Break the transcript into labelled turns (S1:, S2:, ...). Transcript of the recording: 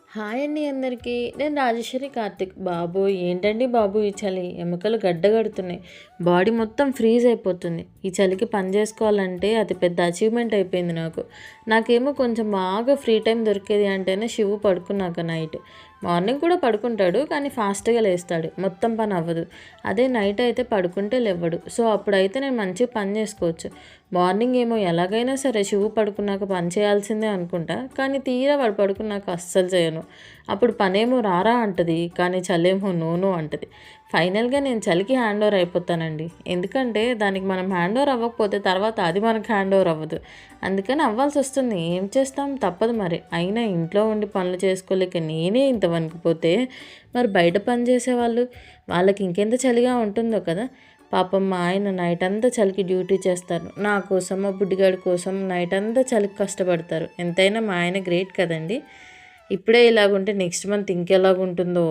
S1: Hi అండి అందరికీ. నేను రాజేశ్వరి కార్తిక్. బాబోయ్! ఏంటండి బాబు ఈ చలి, ఎముకలు గడ్డగడుతున్నాయి. బాడీ మొత్తం ఫ్రీజ్ అయిపోతుంది. ఈ చలికి పని చేసుకోవాలంటే అది పెద్ద అచీవ్మెంట్ అయిపోయింది నాకు. నాకేమో కొంచెం బాగా ఫ్రీ టైం దొరికేది అంటేనే శివు పడుకున్నాక నైట్. మార్నింగ్ కూడా పడుకుంటాడు, కానీ ఫాస్ట్గా లేస్తాడు, మొత్తం పని అవ్వదు. అదే నైట్ అయితే పడుకుంటే లేవ్వడు. సో అప్పుడైతే నేను మంచిగా పని చేసుకోవచ్చు. మార్నింగ్ ఏమో ఎలాగైనా సరే శివు పడుకున్నాక పని చేయాల్సిందే అనుకుంటా, కానీ తీరా వాడు పడుకున్నాక అస్సలు చేయను. అప్పుడు పనేమో రారా అంటది, కానీ చలేమో నోను అంటది. ఫైనల్గా నేను చలికి హ్యాండ్ ఓవర్ అయిపోతానండి. ఎందుకంటే దానికి మనం హ్యాండ్ ఓవర్ అవ్వకపోతే తర్వాత అది మనకు హ్యాండ్ ఓవర్ అవ్వదు. అందుకని అవ్వాల్సి వస్తుంది. ఏం చేస్తాం, తప్పదు మరి. అయినా ఇంట్లో ఉండి పనులు చేసుకోలేక నేనే ఇంత వణికిపోతే మరి బయట పని చేసేవాళ్ళు, వాళ్ళకి ఇంకెంత చలిగా ఉంటుందో కదా. పాపం మా ఆయన నైట్ అంతా చలికి డ్యూటీ చేస్తారు. నా కోసం, మా బుడ్డిగాడి కోసం నైట్ అంతా చలికి కష్టపడతారు. ఎంతైనా మా ఆయన గ్రేట్ కదండి. ఇప్పుడే ఇలాగుంటే నెక్స్ట్ మంత్ ఇంకెలాగుంటుందో.